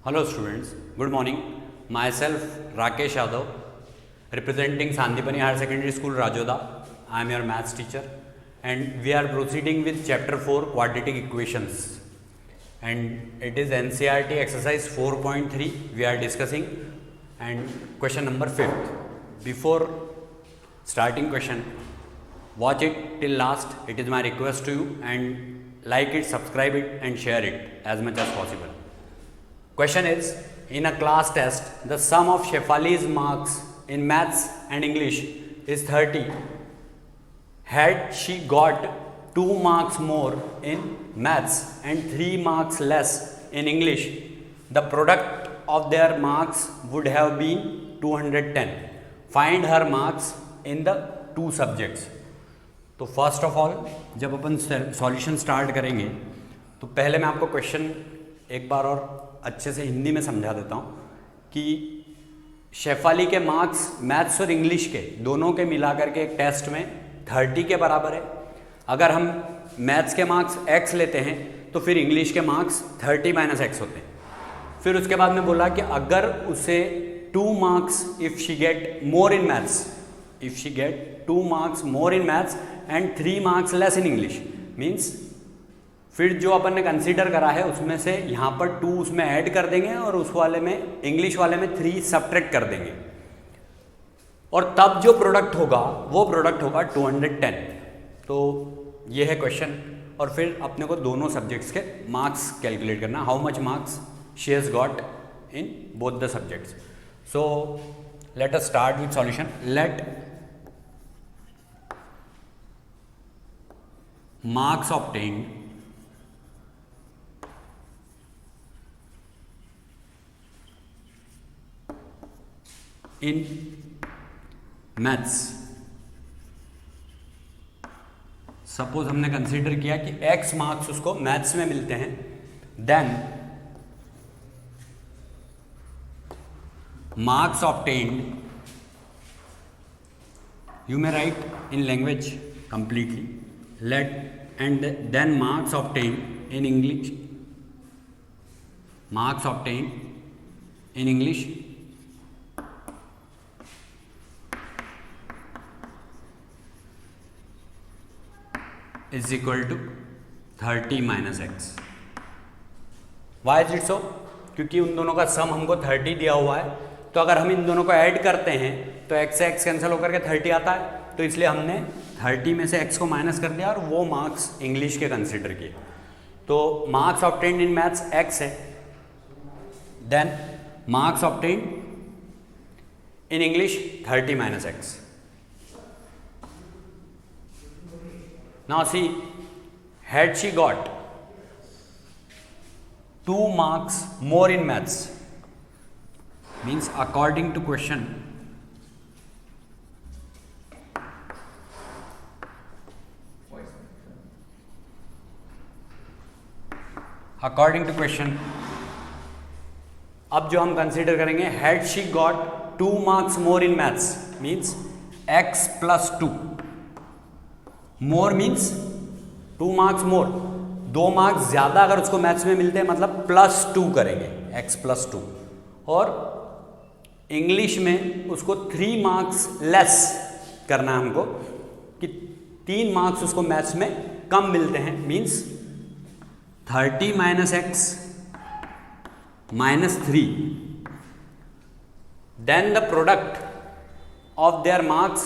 Hello students, good morning. Myself Rakesh Yadav, representing Sandipani Higher Secondary School Rajoda. I am your maths teacher and we are proceeding with chapter 4 quadratic equations and it is NCERT exercise 4.3 we are discussing and question number 5th. Before starting question, watch it till last. It is my request to you and like it, subscribe it and share it as much as possible. Question is, in a class test, the sum of Shefali's marks in maths and English is 30. Had she got 2 marks more in maths and 3 marks less in English, the product of their marks would have been 210. Find her marks in the 2 subjects. तो first of all जब अपन solution start करेंगे तो पहले मैं आपको question एक बार और अच्छे से हिंदी में समझा देता हूँ कि शेफाली के मार्क्स मैथ्स और इंग्लिश के दोनों के मिलाकर के एक टेस्ट में 30 के बराबर है. अगर हम मैथ्स के मार्क्स x लेते हैं तो फिर इंग्लिश के मार्क्स 30 - x होते हैं. फिर उसके बाद में बोला कि अगर उसे 2 marks if she get more in maths, if she get 2 marks more in maths and 3 marks less in English, means फिर जो अपन ने कंसीडर करा है उसमें से यहाँ पर 2 उसमें ऐड कर देंगे और उस वाले में इंग्लिश वाले में 3 सब्ट्रैक्ट कर देंगे और तब जो प्रोडक्ट होगा वो प्रोडक्ट होगा 210. तो ये है क्वेश्चन और फिर अपने को दोनों सब्जेक्ट्स के मार्क्स कैलकुलेट करना, how much marks she has got in both the subjects. So let us start with solution. Let marks obtained in maths, suppose हमने कंसीडर किया कि x मार्क्स उसको मैथ्स में मिलते हैं, then marks obtained, you may write in language completely, let and then marks obtained in English, marks obtained in English is equal to 30 - x. Why is it so? क्योंकि उन दोनों का सम हमको 30 दिया हुआ है, तो अगर हम इन दोनों को ऐड करते हैं तो x से x कैंसिल होकर के 30 आता है, तो इसलिए हमने 30 में से x को माइनस कर दिया और वो मार्क्स इंग्लिश के कंसीडर किए. तो marks obtained in maths x है, then marks obtained in English 30 - x. Now see, had she got 2 marks more in maths, means according to question अब जो हम कंसीडर करेंगे had she got 2 marks more in maths means x plus 2, more means 2 marks more, 2 marks ज़्यादा अगर उसको maths में मिलते हैं मतलब +2 करेंगे, x + 2, और इंग्लिश में उसको 3 मार्क्स लेस करना है हमको कि 3 मार्क्स उसको मैथ्स में कम मिलते हैं, means 30 - x -3, then the product of their marks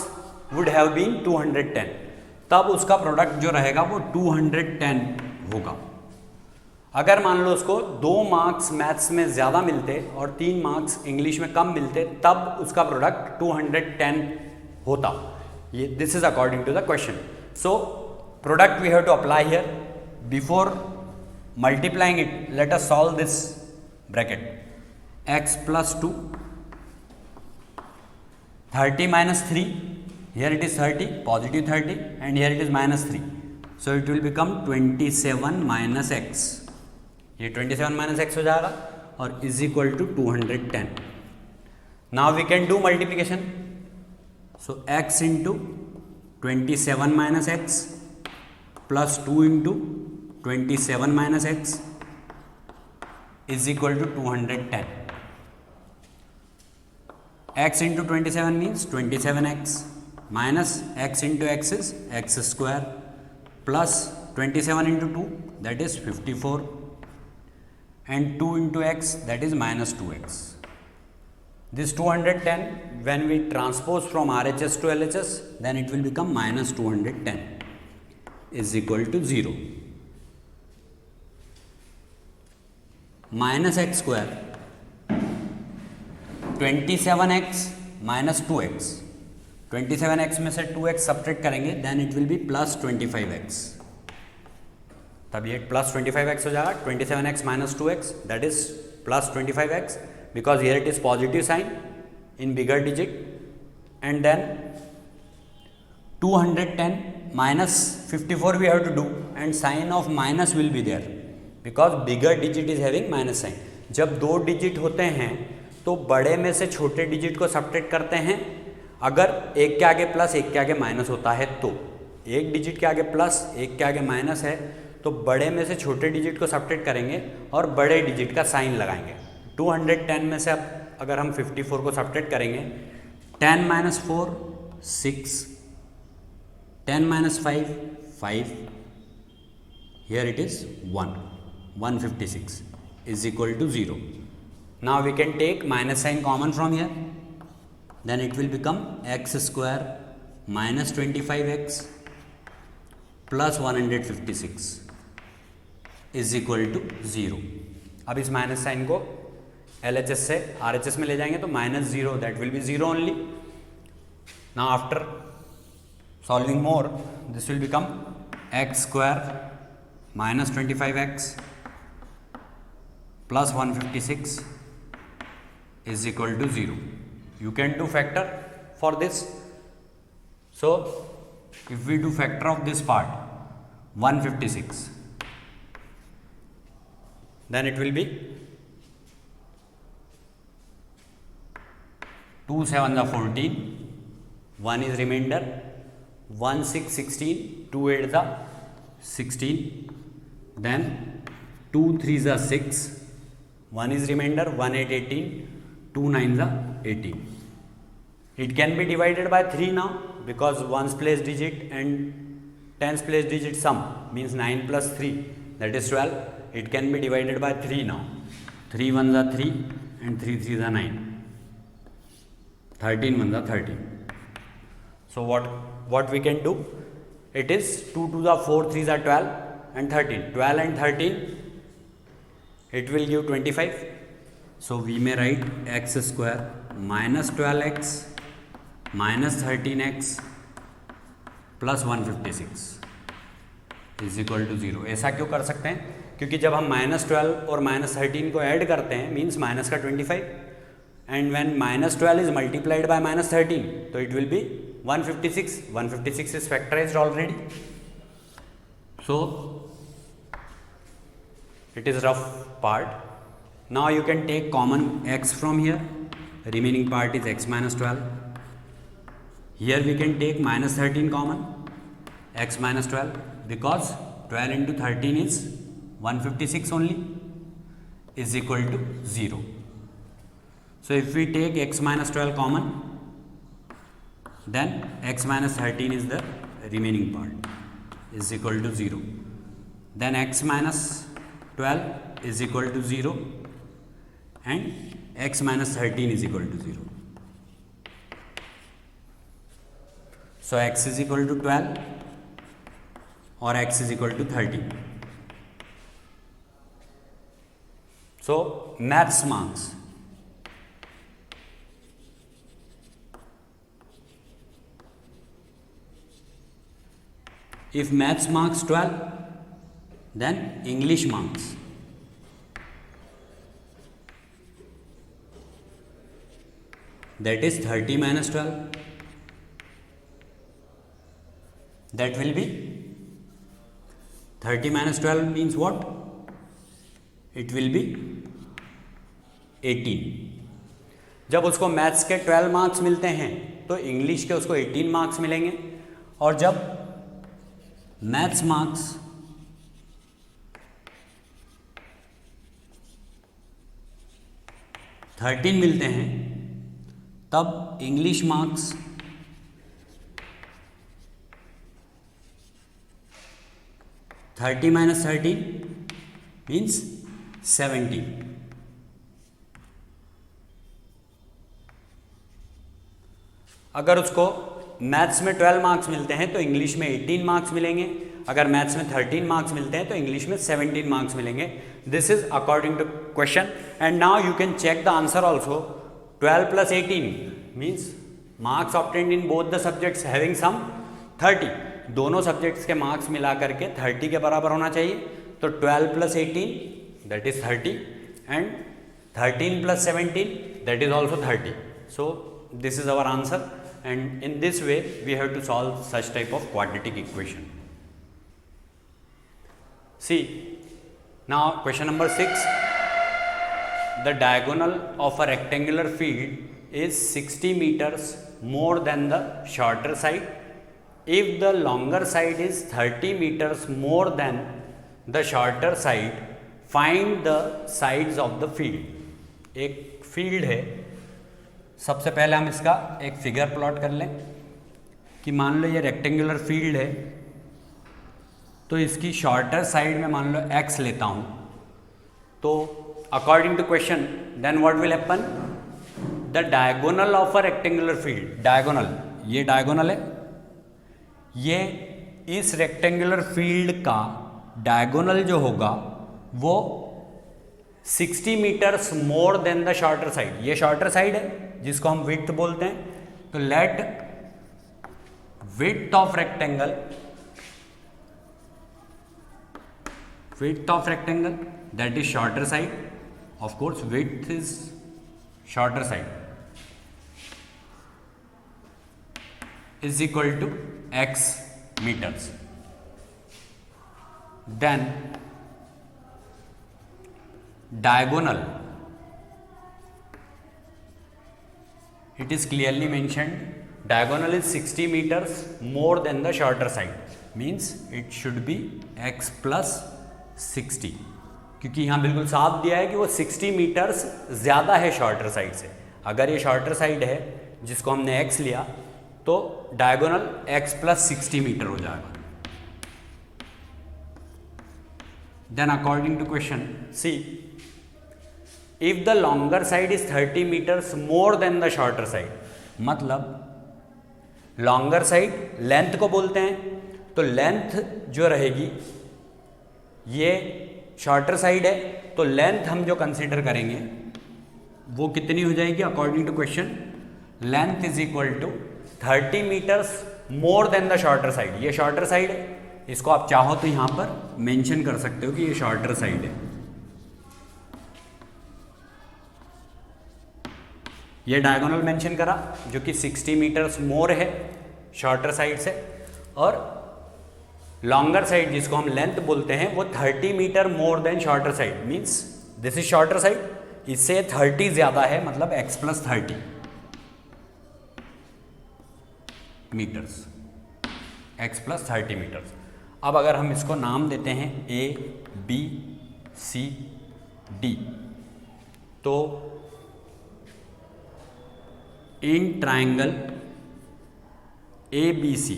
would have been 210. तब उसका प्रोडक्ट जो रहेगा वो 210 होगा. अगर मान लो उसको 2 मार्क्स मैथ्स में ज़्यादा मिलते और 3 मार्क्स इंग्लिश में कम मिलते, तब उसका प्रोडक्ट 210 होता. ये this is according to the question. So product we have to apply here. Before multiplying it, let us solve this bracket. x + 2, 30 - 3, here it is 30, positive 30, and here it is -3. So it will become 27 - x. ये 27 - x हो जाएगा और is equal to 210. Now we can do multiplication. So x into 27 - x plus 2 into 27 - x is equal to 210. X into 27 means 27x minus x into x is x square plus 27 into 2 that is 54 and 2 into x that is minus 2x. This 210 when we transpose from RHS to LHS then it will become minus 210 is equal to 0. Minus x square 27x minus 2x 27x में से 2x subtract करेंगे then it will be plus 25x. तब ये plus 25x हो जाएगा. 27x minus 2x that is plus 25x because here it is positive sign in bigger digit and then 210 minus 54 we have to do and sign of minus will be there because bigger digit is having minus sign. जब दो digit होते हैं तो बड़े में से छोटे digit को सब्ट्रैक्ट करते हैं. अगर एक के आगे प्लस एक के आगे माइनस होता है तो एक डिजिट के आगे प्लस एक के आगे माइनस है तो बड़े में से छोटे डिजिट को सब्ट्रैक्ट करेंगे और बड़े डिजिट का साइन लगाएंगे. 210 में से अब अगर हम 54 को सब्ट्रैक्ट करेंगे 10 minus 4 6 10 minus 5 5 here it is 156 is equal to 0. Now we can take minus sign common from here then it will become x square minus 25x plus 156 is equal to 0. अब इस माइनस साइन को LHS से RHS में ले जाएंगे तो minus 0 that will be 0 only. Now after solving more this will become x square minus 25x plus 156 is equal to 0. You can do factor for this. So if we do factor of this part 156 then it will be 2 7 are 14 1 is remainder 1 6 16 2 8 are 16 then 2 3 are 6 1 is remainder 1 8 18 2 9 are 18. It can be divided by 3 now because 1's place digit and 10's place digit sum means 9 plus 3 that is 12. It can be divided by 3 now. 3 1s are 3 and 3 3s are 9. 13 1s are 13. So what we can do? It is 2 2s are 4 3s are 12 and 13. 12 and 13 it will give 25. So we may write x square minus 12x minus 13x plus 156 is equal to 0. ऐसा क्यों कर सकते हैं? क्योंकि जब हम minus 12 और minus 13 को ऐड करते हैं मीन्स माइनस का 25 and when minus 12 is multiplied by minus 13 तो it will be 156. 156 is factorized already. So it is rough part. Now you can take common x from here. Remaining part is x minus 12. Here we can take minus 13 common, x minus 12 because 12 into 13 is 156 only is equal to 0. So if we take x minus 12 common then x minus 13 is the remaining part is equal to 0. Then x minus 12 is equal to 0 and x minus 13 is equal to 0. So x is equal to 12 or x is equal to 13. So maths marks. If maths marks 12 then English marks. That is 30 minus 12. That will be 30 minus 12 means what? It will be 18. जब उसको maths के 12 marks मिलते हैं तो English के उसको 18 marks मिलेंगे और जब मैथ्स मार्क्स 13 मिलते हैं, तब इंग्लिश मार्क्स 30 - 13 मीन्स 17। अगर उसको मैथ्स में 12 मार्क्स मिलते हैं तो इंग्लिश में 18 मार्क्स मिलेंगे। अगर मैथ्स में 13 मार्क्स मिलते हैं तो इंग्लिश में 17 मार्क्स मिलेंगे। This is according to question and now you can check the answer also. 12 + 18 means marks obtained in both the subjects having sum 30। दोनों सब्जेक्ट्स के मार्क्स मिला करके 30 के बराबर होना चाहिए। तो 12 + 18 that is 30 and 13 + 17 that is also 30। So this is our answer, and in this way we have to solve such type of quadratic equation. See, now question number 6. The diagonal of a rectangular field is 60 meters more than the shorter side. If the longer side is 30 meters more than the shorter side, find the sides of the field. एक field है, सबसे पहले हम इसका एक figure plot कर लें कि मान लो ये रेक्टेंगुलर फील्ड है, तो इसकी शॉर्टर साइड में मान लो x लेता हूँ, तो according to question then what will happen, the diagonal of a rectangular field, diagonal, ये डायगोनल है, ये इस रेक्टेंगुलर फील्ड का डायगोनल जो होगा वो 60 metres more than the shorter side. ये शॉर्टर साइड है जिसको हम विड्थ बोलते हैं। तो let width of rectangle that is shorter side, of course width is shorter side, is equal to x meters. Then diagonal, it is clearly mentioned, diagonal is 60 meters more than the shorter side, means it should be x plus 60, क्योंकि यहाँ बिल्कुल साफ दिया है कि वो 60 metres ज़्यादा है शॉर्टर साइड से। अगर ये शॉर्टर साइड है जिसको हमने x लिया तो डायगोनल x plus 60 मीटर हो जाएगा। Then according to question see, if the longer side is 30 metres more than the shorter side, मतलब लॉन्गर साइड लेंथ को बोलते हैं, तो लेंथ जो रहेगी ये शॉर्टर साइड है, तो लेंथ हम जो कंसीडर करेंगे वो कितनी हो जाएगी according to question, length is equal to 30 metres more than the shorter side. ये शॉर्टर साइड है, इसको आप चाहो तो यहाँ पर मेंशन कर सकते हो कि ये शॉर्टर साइड है। ये डायगोनल मेंशन करा जो कि 60 मीटर्स मोर है शॉर्टर साइड से, और लॉन्गर साइड जिसको हम लेंथ बोलते हैं वो 30 metre more than shorter side, means this is shorter side, इससे 30 ज़्यादा है, मतलब x plus 30 metres, x plus 30 metres. अब अगर हम इसको नाम देते हैं A, B, C, D, तो in triangle ABC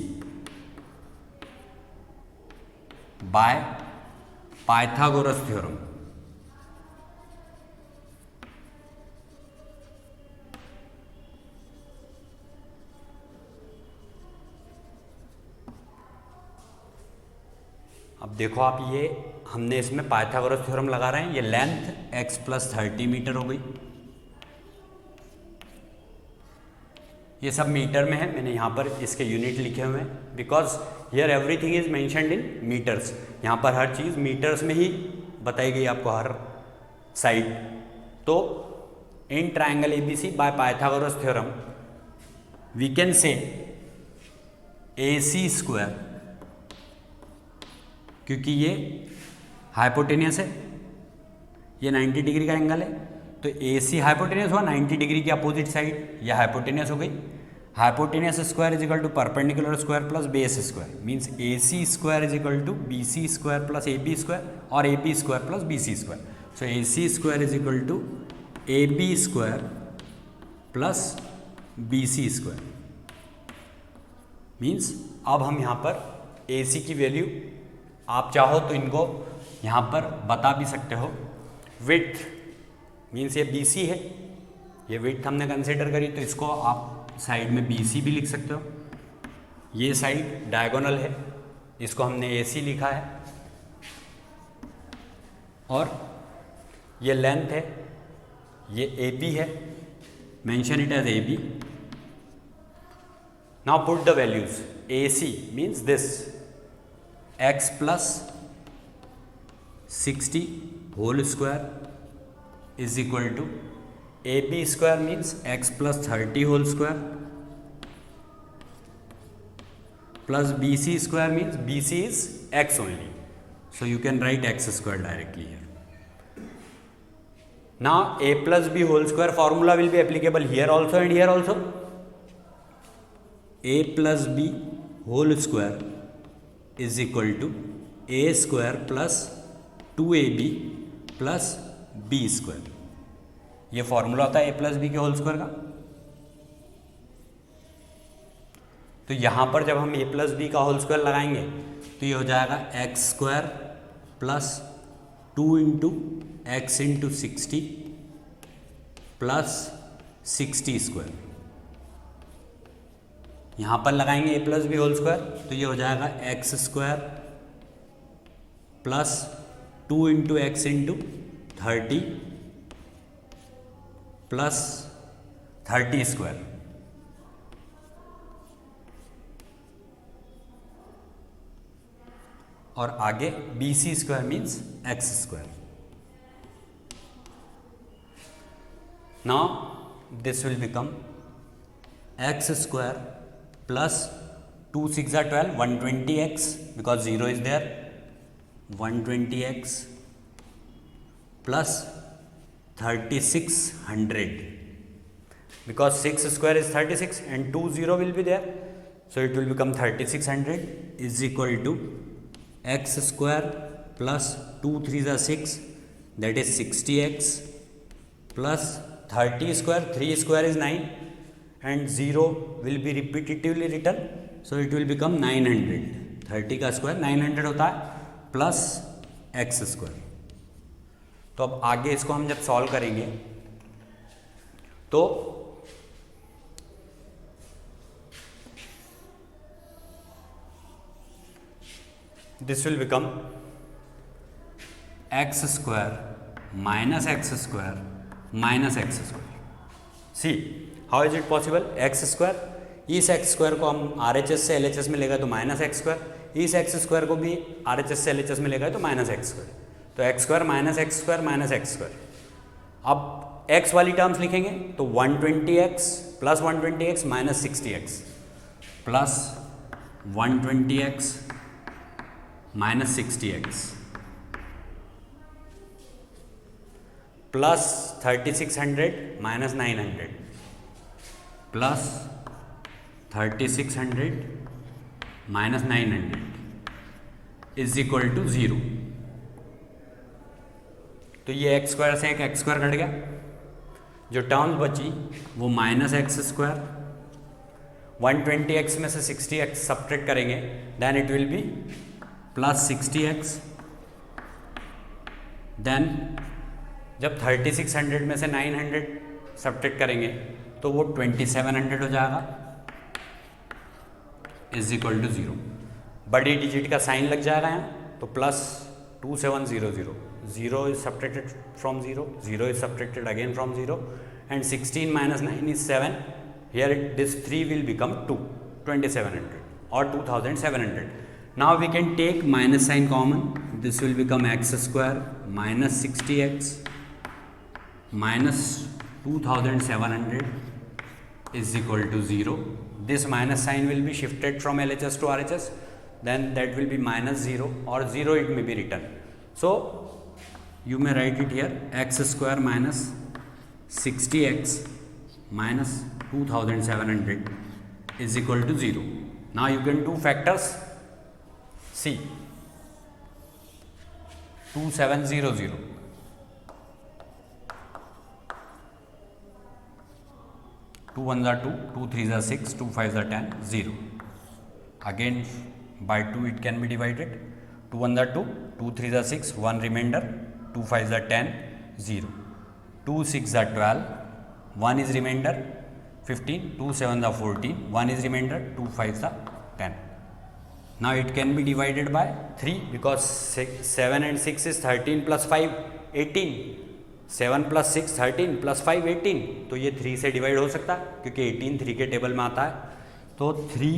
by Pythagoras theorem, अब देखो आप, ये हमने इसमें पाइथागोरस थ्योरम लगा रहे हैं, ये लेंथ x plus 30 मीटर हो गई, ये सब मीटर में है, मैंने यहाँ पर इसके यूनिट लिखे हुए हैं because here everything is mentioned in metres, यहाँ पर हर चीज़ मीटर्स में ही बताई गई आपको हर साइड। तो in triangle ABC by Pythagoras theorem we can say AC square, क्योंकि ये हाइपोटेनियस है, ये 90 डिग्री का एंगल है, तो AC हाइपोटेनियस हुआ, 90 डिग्री की अपोजिट साइड ये हाइपोटेनियस हो गई। Hypotenuse square is equal to perpendicular square plus base square, means AC square is equal to BC square plus AB square और AB square plus BC square. So AC square is equal to AB square plus BC square. Means अब हम यहाँ पर AC की value, आप चाहो तो इनको यहाँ पर बता भी सकते हो। विड्थ मीन्स ये BC है, ये विड्थ हमने कंसिडर करी, तो इसको आप साइड में BC भी लिख सकते हो। ये साइड डायगोनल है, इसको हमने AC लिखा है, और ये लेंथ है, ये AB है, mention it as AB। Now put the values. AC means this x plus 60 whole square is equal to AB square means x plus 30 whole square plus BC square means BC is x only, so you can write x square directly here. Now a plus b whole square formula will be applicable here also and here also. A plus b whole square is equal to a square plus 2ab plus b square. ये formula होता है a plus b के whole square का। तो यहाँ पर जब हम a प्लस बी का होल स्क्वायर लगाएंगे तो ये हो जाएगा x square plus 2 into x into 60 plus 60 square. यहाँ पर लगाएंगे a plus b whole square तो ये हो जाएगा x square plus 2 into x into 30 plus 30 square. और आगे BC square means x square. Now this will become x square plus 2 6 are 12 120x because 0 is there 120x plus 3600 because 6 square is 36 and 2 0 will be there, so it will become 3600 is equal to x square plus 2 3s are 6 that is 60x plus 30 square 3 square is 9 and 0 will be repetitively written, so it will become 900। 30 का square 900 होता है plus x square. तो अब आगे इसको हम जब solve करेंगे तो this will become x square minus x square minus x square। See how is it possible? x square, इस x square को हम RHS से LHS में लेगा तो माइनस एक्स स्क्वायर, इस x square को भी RHS से LHS में लेगा तो माइनस एक्स स्क्वायर, तो x square minus x square minus x square. अब x वाली टर्म्स लिखेंगे तो 120x plus 120x minus 60x plus 120x minus 60x plus 3600 minus 900 plus 3600 minus 900 is equal to 0। तो ये एक्स स्क्वायर से एक x square cut गया, जो टर्म बची वो माइनस एक्स स्क्वायर 120x में से 60x सब्ट्रैक्ट करेंगे then it will be plus 60x। Then जब 3600 में से 900 सब्ट्रैक्ट करेंगे तो वो 2700 हो जाएगा इज इक्वल टू 0। बड़ी डिजिट का साइन लग जाएगा यहाँ तो plus 2700, 0 is subtracted from 0, 0 is subtracted again from 0 and 16 minus 9 is 7. Here this 3 will become 2, 2700 or 2700. Now we can take minus sign common. This will become x square minus 60x minus 2700 is equal to 0. This minus sign will be shifted from LHS to RHS. Then that will be minus 0 or 0 it may be written. So you may write it here x square minus 60x minus 2700 is equal to 0. Now you can do factors. See 2700 2 1 are 2, 2 3 are 6, 2 5 are 10, 0. Again by 2 it can be divided. 2 1 are 2, 2 3 are 6, 1 remainder, 2 5 are 10, 0. 2 6 are 12, 1 is remainder, 15, 2 7 are 14, 1 is remainder, 2 5 are 10. Now it can be divided by 3 because 7 and 6 is 13 plus 5, 18. 7 plus 6 13 plus 5 18, तो ये 3 से divide हो सकता है क्योंकि 18 3 के table में आता है. तो 3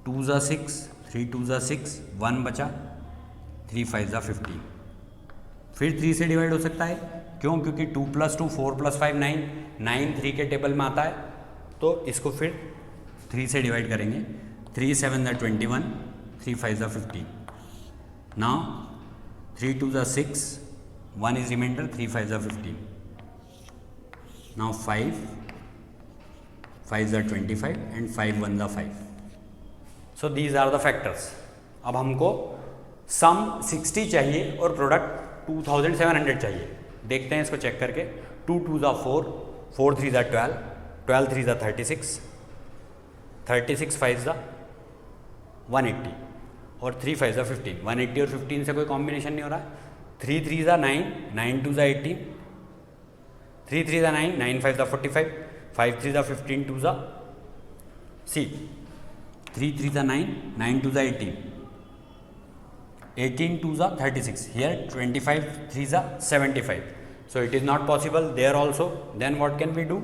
2 ज़ा 6, 3 2 ज़ा 6, 1 बचा, 3 5 ज़ा 15. फिर 3 से डिवाइड हो सकता है. क्यों? क्योंकि 2 प्लस 2 4 प्लस 5 9, 9 3 के टेबल में आता है. तो इसको फिर 3 से डिवाइड करेंगे. 3 7 ज़ा 21, 3 5 ज़ा 15. नाउ 3 2 ज़ा 6, 1 is remainder, 3 5 are 15. Now 5 5 are 25 and 5 1 are 5. So these are the factors. अब हमको सम 60 चाहिए और प्रोडक्ट 2700 चाहिए. देखते हैं इसको चेक करके. 2 2 are 4, 4 3 are 12, 12 3 are 36, 36 5 are 180 और 3 5 are 15. 180 और 15 से कोई कॉम्बिनेशन नहीं हो रहा है. 3 3 ज़ा 9, 9 2 ज़ा 18, 3 3 ज़ा 9, 9 5 ज़ा 45, 5 3 ज़ा 15, 2 ज़ा सी 3 3 ज़ा 9, 9 2 ज़ा 18, 18 2 ज़ा 36. Here 25 3 ज़ा 75. So it is not possible there also. Then what can we do?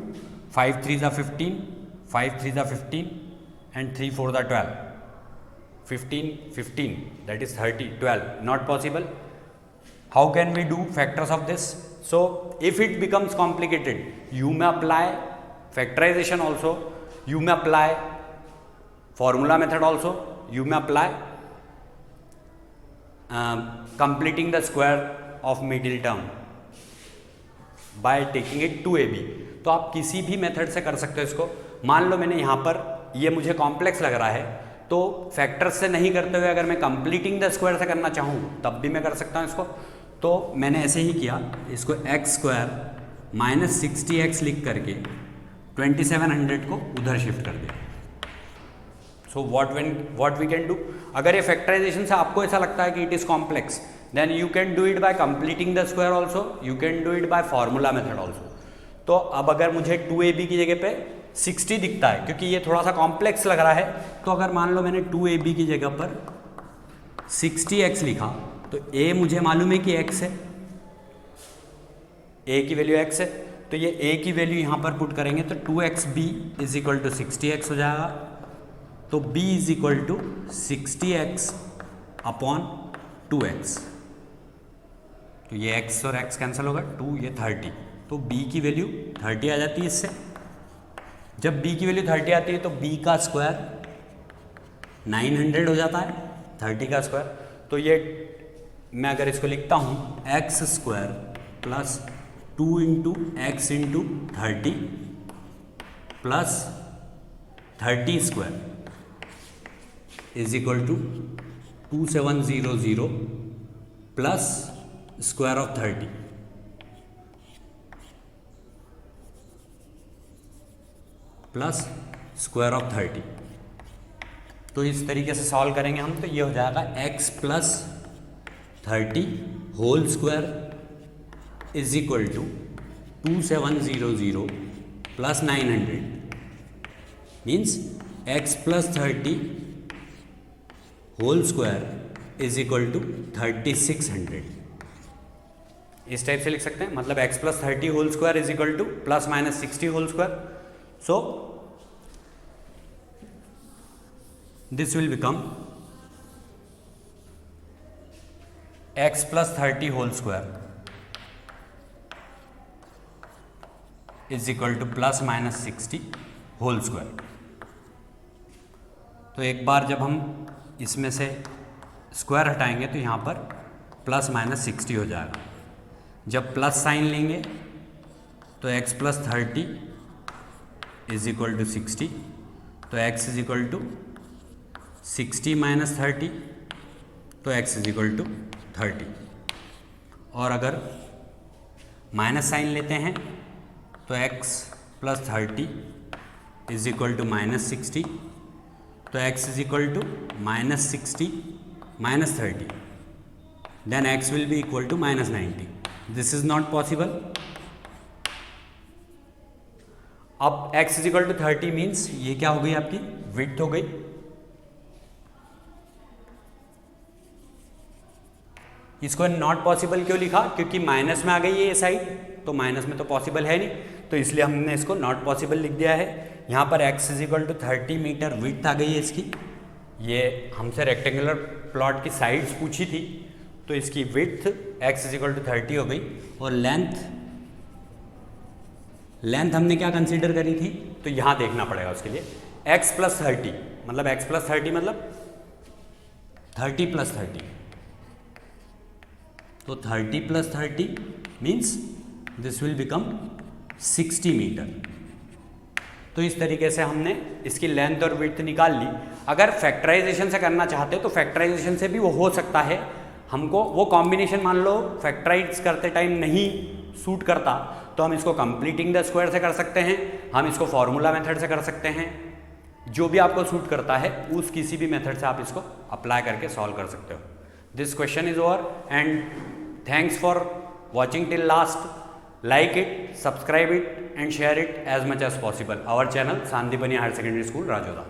5 3 ज़ा 15, 5 3 ज़ा 15 and 3 4 ज़ा 12. 15 15 that is 30, 12 not possible. How can we do factors of this? So if it becomes complicated, you may apply factorization also, you may apply formula method also, you may apply completing the square of middle term by taking it to AB. तो आप किसी भी method से कर सकते हो इसको. मान लो मैंने यहाँ पर ये मुझे कॉम्प्लेक्स लग रहा है तो फैक्टर्स से नहीं करते हुए अगर मैं कंप्लीटिंग द स्क्वायर से करना चाहूँ तब भी मैं कर सकता हूँ इसको. तो मैंने ऐसे ही किया. इसको एक्स स्क्वायर माइनस 60x लिख करके 2700 को उधर शिफ्ट कर दिया. So what we can do, अगर ये फैक्टराइजेशन से आपको ऐसा लगता है कि it is complex, then you can do it by completing the square also, you can do it by formula method also. तो अब अगर मुझे 2ab की जगह पे 60 दिखता है क्योंकि ये थोड़ा सा कॉम्प्लेक्स लग रहा है, तो अगर मान लो मैंने 2ab की जगह पर 60x लिखा तो a मुझे मालूम है कि x है, a की वैल्यू x है, तो ये a की वैल्यू यहाँ पर पुट करेंगे तो 2xb is equal to 60x हो जाएगा. तो b is equal to 60x upon 2x. तो ये x और x कैंसिल होगा, 2 ये 30, तो b की वैल्यू 30 आ जाती है इससे. जब b की वैल्यू 30 आती है तो b का स्क्वायर 900 हो जाता है, 30 का स्क्वायर. तो ये मैं अगर इसको लिखता हूँ x square plus 2 into x into 30 plus 30 square is equal to 2700 plus square of 30 plus square of 30. तो इस तरीके से सॉल्व करेंगे हम. तो ये हो जाएगा x plus 30 whole square is equal to 2700 plus 900 means x plus 30 whole square is equal to 3600. इस टाइप से लिख सकते हैं, मतलब x plus 30 whole square is equal to plus minus 60 whole square. So this will become x plus 30 whole square is equal to plus minus 60 whole square. तो एक बार जब हम इसमें से स्क्वायर हटाएंगे तो यहाँ पर प्लस माइनस 60 हो जाएगा. जब प्लस साइन लेंगे तो x plus 30 is equal to 60, तो x is equal to 60 minus 30, तो x इज इक्वल टू 30. और अगर माइनस साइन लेते हैं तो x plus 30 is equal to -60, तो x is equal to -60 -30, then x will be equal to -90. This is not possible. अब x is equal to 30 means ये क्या हो गई आपकी विड्थ हो गई. इसको नॉट पॉसिबल क्यों लिखा? क्योंकि माइनस में आ गई है ये साइड, तो माइनस में तो पॉसिबल है नहीं, तो इसलिए हमने इसको नॉट पॉसिबल लिख दिया है. यहाँ पर x is equal to 30 metre width आ गई है इसकी. ये हमसे रेक्टेंगुलर प्लॉट की साइड्स पूछी थी, तो इसकी width x is equal to 30 हो गई. और लेंथ हमने क्या कंसीडर करी थी, तो यहाँ देखना पड़ेगा उसके लिए. x प्लस 30 मतलब x प्लस 30 मतलब 30 प्लस 30, तो 30 plus 30 means this will become 60 metre. तो इस तरीके से हमने इसकी लेंथ और विड्थ निकाल ली. अगर फैक्टराइजेशन से करना चाहते हो तो फैक्टराइजेशन से भी वो हो सकता है. हमको वो कॉम्बिनेशन मान लो फैक्टराइज करते टाइम नहीं सूट करता, तो हम इसको कंप्लीटिंग द स्क्वायर से कर सकते हैं, हम इसको फॉर्मूला मेथड से कर सकते हैं. जो भी आपको सूट करता है उस किसी भी मेथड से आप इसको अप्लाई करके सॉल्व कर सकते हो. This question is over and thanks for watching till last. Like it, subscribe it and share it as much as possible. Our channel Sandipani Higher Secondary School, Rajoda.